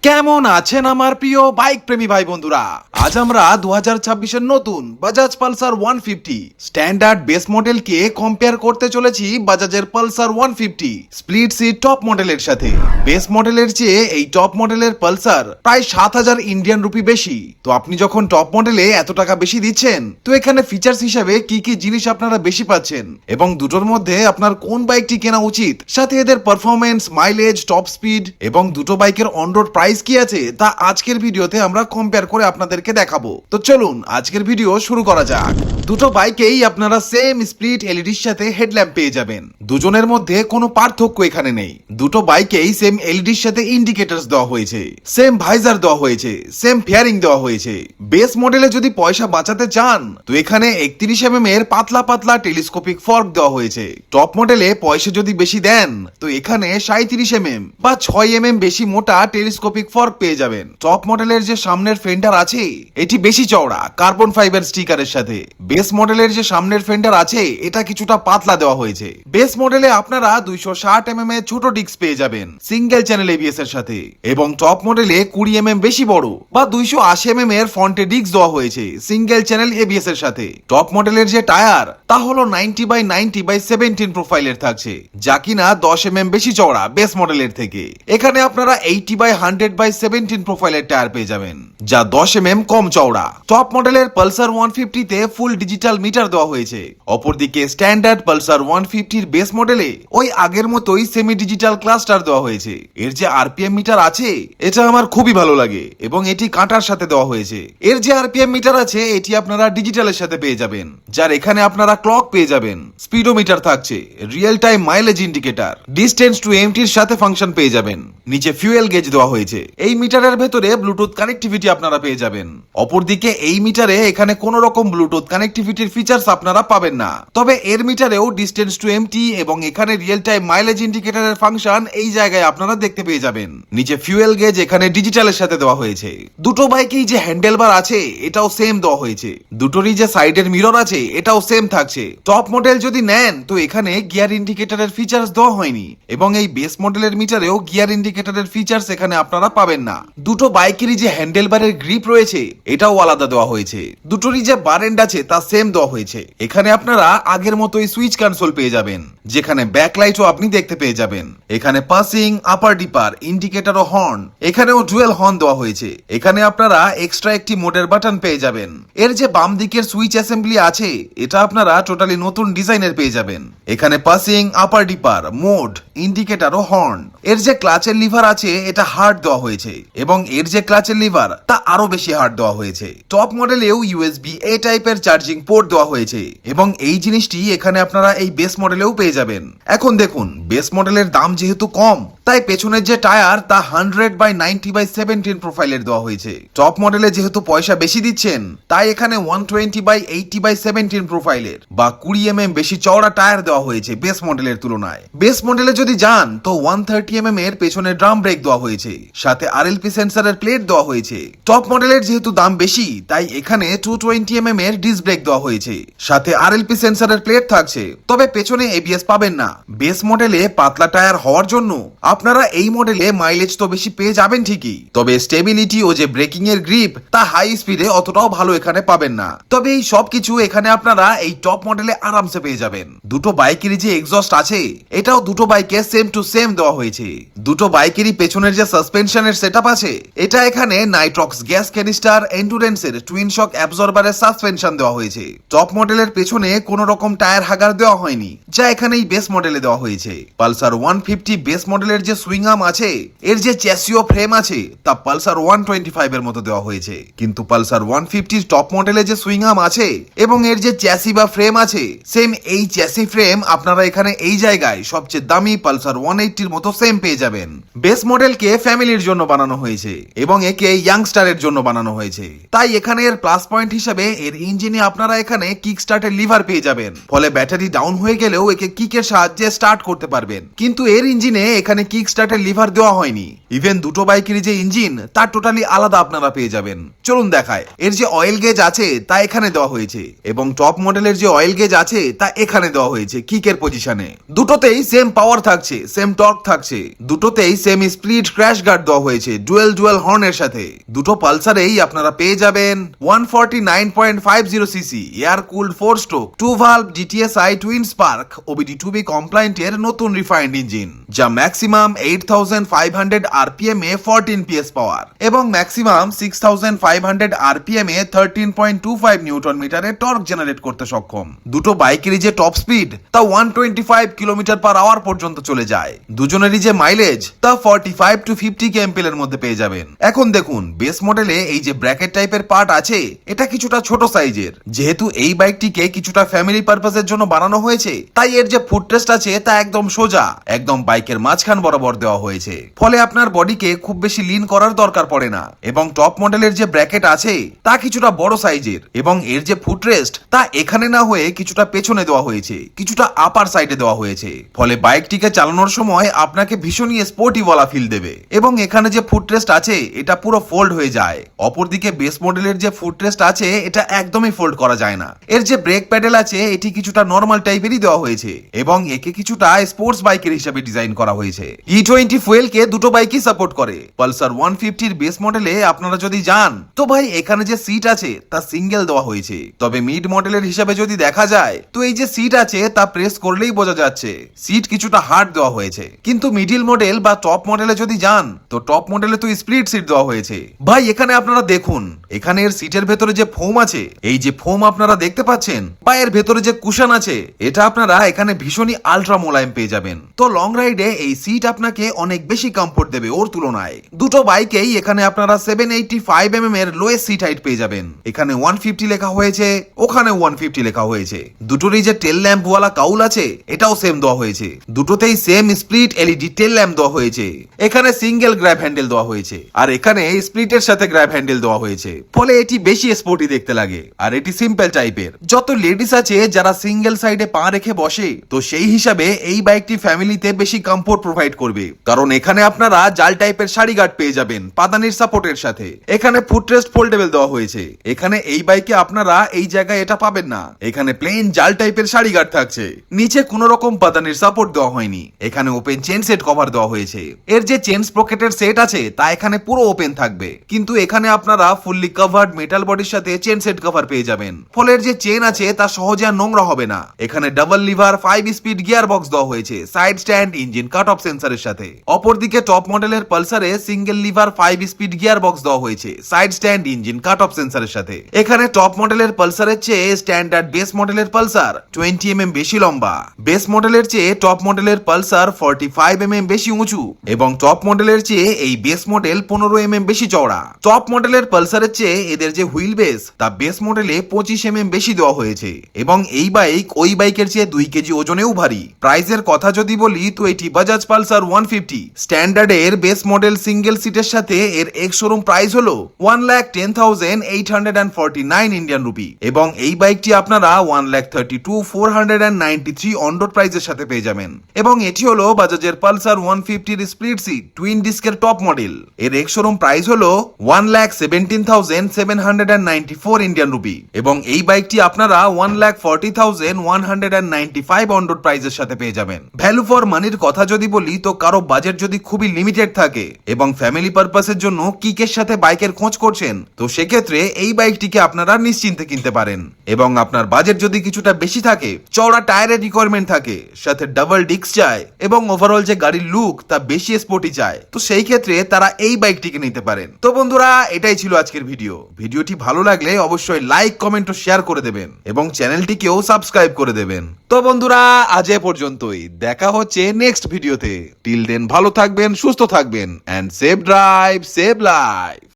কেমন আছেন আমার প্রিয় বাইক প্রেমী ভাই বন্ধুরা? আজ আমরা 2026 এর নতুন বাজাজ পালসার 150 স্ট্যান্ডার্ড বেস মডেলকে কম্পেয়ার করতে চলেছি বাজাজের পালসার 150 স্প্লিট সিট টপ মডেলের সাথে। বেস মডেলের চেয়ে এই টপ মডেলের পালসার প্রায় 7000 ইন্ডিয়ান রুপি বেশি। তো আপনি যখন টপ মডেলে এত টাকা বেশি দিচ্ছেন, তো এখানে ফিচার্স হিসাবে কি কি জিনিস আপনারা বেশি পাচ্ছেন এবং দুটোর মধ্যে আপনার কোন বাইকটি কেনা উচিত, সাথে এদের পারফরমেন্স, মাইলেজ, টপ স্পিড এবং দুটো বাইকের অন রোড প্রাইস কি আছে তা আজকের ভিডিওতে আমরা কম্পেয়ার করে আপনাদেরকে দেখাবো। তো চলুন আজকের ভিডিও শুরু করা যাক। দুটো বাইকেই আপনারা সেম স্প্লিট এলইডির সাথে হেডল্যাম্প পেয়ে যাবেন। দুজনের মধ্যে কোনো পার্থক্য এখানে নেই। দুটো বাইকেই সেম এলইডির সাথে ইন্ডিকেটরস দেওয়া হয়েছে, সেম ভাইজার দেওয়া হয়েছে, সেম ফেয়ারিং দেওয়া হয়েছে। বেস মডেলে যদি পয়সা বাঁচাতে চান তো এখানে 31 mm এর পাতলা পাতলা টেলিস্কোপিক ফর্ক দেওয়া হয়েছে। টপ মডেলে পয়সা যদি বেশি দেন তো এখানে 37 mm বা 6 mm বেশি মোটা টেলিস্কোপিক ফর্ক পেয়ে যাবেন। টপ মডেলের যে সামনের ফেন্ডার আছে এটি বেশি চওড়া কার্বন ফাইবার স্টিকারের সাথে। বেস মডেলের যে সামনের ফেন্ডার আছে এটা কিছুটা পাতলা দেওয়া হয়েছে। বেস মডেলে আপনারা 260 mm এর ছোট ডিস্ক পেয়ে যাবেন সিঙ্গেল চ্যানেল এবিএস এর সাথে, এবং টপ মডেলে 20 mm বেশি বড় বা 280 mm এর ফ্রন্টে ডিস্ক দেওয়া হয়েছে সিঙ্গেল চ্যানেল এবিএস এর সাথে। টপ মডেলের যে টায়ার তা হলো 90/90/17 প্রোফাইলের থাকছে, যা কিনা 10 mm বেশি চওড়া বেস মডেলের থেকে। এখানে আপনারা 80/100/17 প্রোফাইলের টায়ার পেয়ে যাবেন, যা 10 mm কম চওড়া। টপ মডেলের পালসার 150 তে ফুল ডিজিটাল মিটার দেওয়া হয়েছে। অপরদিকে স্ট্যান্ডার্ড পালসার 150 এর বেস মডেলে ওই আগের মতোই সেমি ডিজিটাল ক্লাস্টার দেওয়া হয়েছে। এর যে আরপিএম মিটার আছে এটা আমার খুবই ভালো লাগে এবং এটি কাঁটার সাথে দেওয়া হয়েছে। এর যে আরপিএম মিটার আছে এটি আপনারা ডিজিটালের সাথে পেয়ে যাবেন, যার এখানে আপনারা ক্লক পেয়ে যাবেন, স্পিডোমিটার থাকছে, real time mileage indicator, distance to এমটির সাথে ফাংশন পেয়ে যাবেন। নিচে ফিউয়েল গেজ দেওয়া হয়েছে। এই মিটারের ভেতরে ব্লুটুথ কানেক্টিভিটি আপনারা পেয়ে যাবেন। অপরদিকে এই মিটারে এখানে কোন রকম ব্লুটুথ কানেক্টিভিটির ফিচার্স আপনারা পাবেন না, তবে এর মিটারেও ডিস্টেন্স টু এমটি এবং এখানে রিয়েল টাইম মাইলেজ ইন্ডিকেটরের ফাংশন এই জায়গায় আপনারা দেখতে পেয়ে যাবেন। নিচে ফিউয়েল গেজ এখানে ডিজিটালের সাথে দেওয়া হয়েছে। দুটো বাইকেই যে হ্যান্ডেলবার আছে এটাও সেম দেওয়া হয়েছে। দুটোরই যে সাইডের মিরর আছে এটাও সেম থাকছে। টপ মডেল যদি নেন তো এখানে গিয়ার ইন্ডিকেটরের ফিচার্স দেওয়া হয়নি, এবং এই বেস মডেলের মিটারেও গিয়ার ইন্ডিকেটরের ফিচার্স এখানে আপনারা পাবেন না। দুটো বাইকেরই যে হ্যান্ডেলবারের গ্রিপ রয়েছে এটাও আলাদা দেওয়া হয়েছে। দুটোরই যে বার এন্ড আছে তা সেম দেওয়া হয়েছে। এখানে আপনারা আগের মতোই সুইচ কনসোল পেয়ে যাবেন, যেখানে ব্যাকলাইটও আপনি দেখতে পেয়ে যাবেন। এখানে পাসিং, আপার ডিপার, ইন্ডিকেটর ও হর্ন, এখানেও ডুয়েল হর্ন দেওয়া হয়েছে। এখানে আপনারা এক্সট্রা একটি মোডের বাটন পেয়ে যাবেন। এর যে বাম দিকের সুইচ অ্যাসেম্বলি আছে এটা আপনারা টোটালি নতুন ডিজাইনের পেয়ে যাবেন। এখানে পাসিং, আপার ডিপার, মোড, ইন্ডিকেটর ও হর্ন। এর যে ক্লাচের লিভার আছে এটা হার্ড দেওয়া হয়েছে, এবং এর যে ক্লাচের লিভার তা আরো বেশি হার্ড দেওয়া হয়েছে। টপ মডেলেও ইউএসবি এ টাইপের চার্জিং পোর্ট দেওয়া হয়েছে, এবং এই জিনিসটি এখানে আপনারা এই বেস মডেলেও পেয়ে যাবেন। এখন দেখুন, বেস মডেলের দাম যেহেতু কম তাই পেছনের যে টায়ার তা 100/90/17 প্রোফাইলের দেওয়া হয়েছে। টপ মডেলে যেহেতু পয়সা বেশি দিচ্ছেন তাই এখানে 120/80/17 প্রোফাইলের বা 20 mm বেশি চওড়া টায়ার দেওয়া হয়েছে বেস মডেলের তুলনায়। বেস মডেলে যদি যান তো 130 mm এর পেছনে ড্রাম ব্রেক দেওয়া হয়েছে, সাথে আরএলপি সেন্সরের প্লেট দেওয়া হয়েছে। টপ মডেলের যেহেতু দাম বেশি তাই এখানে 220 mm এর ডিস্ক ব্রেক দেওয়া হয়েছে, সাথে আরএলপি সেন্সরের প্লেট থাকছে, তবে পেছনে এবিএস পাবেন না। বেস মডেলে পাতলা টায়ার হওয়ার জন্য আপনারা এই মডেলে মাইলেজ তো বেশি পেয়ে যাবেন ঠিকই, তবে স্টেবিলিটি ও যে ব্রেকিং এর গ্রিপ তা হাই স্পিডে অতটাও ভালো এখানে পাবেন না। তবে এই সবকিছু এখানে আপনারা এই টপ মডেলে আরামসে পেয়ে যাবেন। দুটো বাইকেরই যে এক্সস্ট আছে এটাও দুটো বাইকে সেম টু সেম দেওয়া হয়েছে। দুটো বাইকেরই পেছনের যে সাসপেনশনের সেটআপ আছে এটা এখানে নাইট্রক্স গ্যাস ক্যানিস্টার এন্ডুরেন্সের টুইন শক অ্যাবজর্বারের সাসপেনশন দেওয়া হয়েছে। টপ মডেলের পেছনে কোনো রকম টায়ার হাগার দেওয়া হয়নি, যা এখানে এই বেস মডেলে দেওয়া হয়েছে। পালসার 150 বেস মডেলের যে সুইং আর্ম আছে, এর যে চ্যাসিও ফ্রেম আছে তা পালসার 125 এর মতো দেওয়া হয়েছে, কিন্তু পালসার 150 টপ মডেলে যে সুইং আর্ম আছে এবং এর যে চ্যাসি বা ফ্রেম আছে সেম এই চ্যাসি ফ্রেম আপনারা এখানে এই জায়গায় সবচেয়ে দামি পালসার 180 এর মতো সেম পেয়ে যাবেন। বেস মডেলকে ফ্যামিলির জন্য বানানো হয়েছে এবং একে ইয়াংস্টারের জন্য বানানো হয়েছে। হয়েছে। তাই এখানে এর প্লাস পয়েন্ট হিসেবে এর ইঞ্জিনে আপনারা এখানে কিক স্টার্টের লিভার পেয়ে যাবেন, ফলে ব্যাটারি ডাউন হয়ে গেলেও একে কিকের সাহায্যে স্টার্ট করতে পারবেন। কিন্তু এর ইঞ্জিনে এখানে কিক স্টার্টের লিভার দেওয়া হয়নি। ইভেন দুটো বাইকের যে ইঞ্জিন তার টোটালি আলাদা আপনারা পেয়ে যাবেন। চলুন দেখায়। এর যে অয়েল গেজ আছে তা এখানে দেওয়া হয়েছে এবং টপ মডেলের যে অয়েল গেজ আছে তা এখানে দেওয়া হয়েছে কিকের পজিশনে। দুটোতেই সেম পাওয়ার থাকছে, সেম টর্ক থাকছে, দুটোতেই সেম স্প্লিট ক্র্যাশ গার্ড দেওয়া হয়েছে ডুয়েল হর্নের সাথে। দুটো পালসারেই আপনারা পেয়ে যাবেন 149.50 CC air cooled 4 stroke 2 valve DTSI twin spark OBD2B compliant এর নতুন রিফাইন্ড ইঞ্জিন, যা ম্যাক্সিমাম 8500 RPM এ 14 PS পাওয়ার এবং ম্যাক্সিমাম 6500 RPM এ 13.25 নিউটন মিটারের টর্ক জেনারেট করতে সক্ষম। দুটো বাইকেরই যে টপ স্পিড তা 125 কিলোমিটার/আওয়ার পর্যন্ত চলে যায়। দুজনেরই যে মাইলেজ তা 45 to 50 kmpl এর মধ্যে পেয়ে যাবেন। এখন দেখুন, বেস মডেলে এই যে ব্র্যাকেট টাইপের পার্ট আছে এটা কিছুটা ছোট সাইজের। যেহেতু এই বাইকটিকে কিছুটা ফ্যামিলি পারপাসের জন্য বানানো হয়েছে, তাই এর যে ফুটরেস্ট আছে তা একদম সোজা, একদম বাইকের মাঝখান বরাবর দেওয়া হয়েছে, ফলে আপনার বডিকে খুব বেশি লিন করার দরকার পড়ে না। এবং টপ মডেলের যে ব্র্যাকেট আছে তা কিছুটা বড় সাইজের এবং এর যে ফুটরেস্ট তা এখানে না হয়ে কিছুটা পেছনে দেওয়া হয়েছে, কিছুটা আপার সাইডে দেওয়া হয়েছে, ফলে বাইকটিকে চালানোর সময় আপনাকে ভীষণই স্পোর্টি বলা ফিল দেবে। এবং এখানে যে ফুটরেস্ট আছে এটা পুরো ফোল্ড হয়ে যায়। অপরদিকে বেস মডেলের যে ফুটরেস্ট আছে এটা একদমই ফোল্ড করা যায় না। এর যে ব্রেক প্যাডেল আছে এটি কিছুটা নরমাল টাইপেরই দেওয়া হয়েছে এবং একে কিছুটা স্পোর্টস বাইকের হিসেবে ডিজাইন করা হয়েছে। E20 ফুয়েলকে দুটো বাইকই সাপোর্ট করে। পালসার 150 এর বেস মডেলে আপনারা যদি যান তো ভাই এখানে যে সিট আছে তা সিঙ্গেল দেওয়া হয়েছে, তবে মিড মডেলের হিসাবে যদি দেখা যায় তো এই যে সিট আছে তা প্রেস করলেই বোঝা যাচ্ছে সিট কিছুটা হার্ড দেওয়া হয়েছে। কিন্তু মিডিল মডেল বা টপ মডেলে যদি যান তো টপ মডেলে তো স্প্লিট সিট দেওয়া হয়েছে। ভাই এখানে আপনারা দেখুন, এখানে এর সিটের ভেতরে যে ফোম আছে, এই যে ফোম আপনারা দেখতে পাচ্ছেন বা এর ভেতরে যে কুশন আছে এটা আপনারা এখানে ভীষণই আলট্রা মোলায়েম পেয়ে যাবেন। তো লং রাইডে এই সিট আপনাকে অনেক বেশি কমফোর্ট দেবে ওর তুলনায়। দুটো বাইকেই এখানে আপনারা 785 mm এর লোয়েস্ট সিট হাইট পেয়ে যাবেন। এখানে 150 লেখা হয়েছে, ওখানে 150 লেখা হয়েছে। দুটোরই যে টেল ল্যাম্প ওয়ালা কাউল আছে এটাও সেম দেওয়া হয়েছে। দুটোতেই সেম স্প্লিট LED টেল ল্যাম্প দেওয়া হয়েছে। এখানে সিঙ্গেল গ্র্যাব হ্যান্ডেল দেওয়া হয়েছে আর এখানে স্প্লিটের সাথে গ্র্যাব হ্যান্ডেল দেওয়া হয়েছে, ফলে এটি বেশি স্পোর্টি দেখতে লাগে। আর এটি সিম্পল টাইপের। যত লেডিস আছে যারা সিঙ্গেল সাইডে পা রেখে বসে তো সেই হিসাবে এই বাইকটি ফ্যামিলিতে বেশি কমফোর্ট প্রোভাইড করবে, কারণ এখানে আপনারা জাল টাইপের শাড়ি গার্ড পেয়ে যাবেন পাদানির সাপোর্টের সাথে। এখানে ফুটরেস্ট ফোল্ডেবল দেওয়া হয়েছে। এখানে এই বাইকে আপনারা এই জায়গায় এটা পাবেন না। এখানে প্লেন জাল টাইপের শাড়ি গার্ড থাকছে, নিচে কোনো রকম পাদানির সাপোর্ট দেওয়া হয়নি। এখানে ওপেন চেন সেট কভার দেওয়া হয়েছে। এর যে চেন স্প্রকেটের সেট আছে তা এখানে পুরো ওপেন থাকবে, কিন্তু এখানে আপনারা ফুললি কভার্ড মেটাল বডির সাথে চেন সেট কভার পেয়ে যাবেন, ফলে এর যে চেন আছে তা সহজে আর নোংরা হবে না। এখানে double lever 5 speed gear box দেওয়া হয়েছে side stand engine cut off সেন্সরের সাথে। অপরদিকে টপ মডেলের পালসারে single lever 5 speed gear box দেওয়া হয়েছে side stand engine cut off সেন্সরের সাথে। এখানে টপ মডেলের পালসারের চেয়ে স্ট্যান্ডার্ড বেস মডেলের পালসার 20 mm বেশি লম্বা, বেস মডেলের চেয়ে টপ মডেলের পালসার 45 mm বেশি উঁচু এবং টপ মডেলের চেয়ে এই বেস মডেল 15 mm বেশি চওড়া। টপ মডেলের পালসারের চেয়ে এদের যে হুইল বেস তা বেস মডেলে 25 mm বেশি দেওয়া হয়েছে এবং এই বাইক ওই বাইকের চেয়ে 2 কেজি ওজনেও ভারী। প্রাইসের কথা যদি বলি তো এটি বাজাজ পালসার 150 স্ট্যান্ডার্ড এর বেস মডেল সিঙ্গেল সিটের সাথে এর এক্স শোরুম প্রাইস হলো 1,10,849 ইন্ডিয়ান রুপি এবং এই বাইকটি আপনারা 1,32,493 অন রোড প্রাইসের সাথে পেয়ে যাবেন। এবং এটি হলো বাজাজের পালসার 150 এর স্প্লিট সিট টুইন ডিস্কের টপ মডেল। এর এক্স শোরুম প্রাইস হলো 1,17,794 ইন্ডিয়ান রুপি এবং এই বাইকটি আপনারা 1,40,195 অন রোড প্রাইসের সাথে পেয়ে যাবেন। ভ্যালু ফর মানির কথা যদি বলি তো কারো বাজেট যদি খুবই লিমিটেড থাকে এবং ফ্যামিলি পারপাসের জন্য কিকের সাথে বাইকের খোঁজ করছেন তো সেক্ষেত্রে এই বাইকটিকে আপনারা নিশ্চিন্তে কিনতে পারেন। এবং আপনার বাজেট যদি কিছুটা বেশি থাকে, চওড়া টায়ারের রিকোয়ারমেন্ট থাকে, সাথে ডাবল ডিস্ক চায় এবং ওভারঅল যে গাড়ির লুক তা বেশি স্পোর্টি চায় তো সেই ক্ষেত্রে তারা এই বাইকটিকে নিতে পারেন। তো বন্ধুরা এটাই ছিল আজকের ভিডিও। ভিডিওটি ভালো লাগলে অবশ্যই লাইক কমেন্ট ও শেয়ার করে দেবেন এবং চ্যানেলটিকেও সাবস্ক্রাইব করে দেবেন। তো বন্ধুরা আজ এ পর্যন্তই, দেখা হচ্ছে নেক্সট ভিডিওতে। টিল দেন ভালো থাকবেন, সুস্থ থাকবেন and safe drive save life.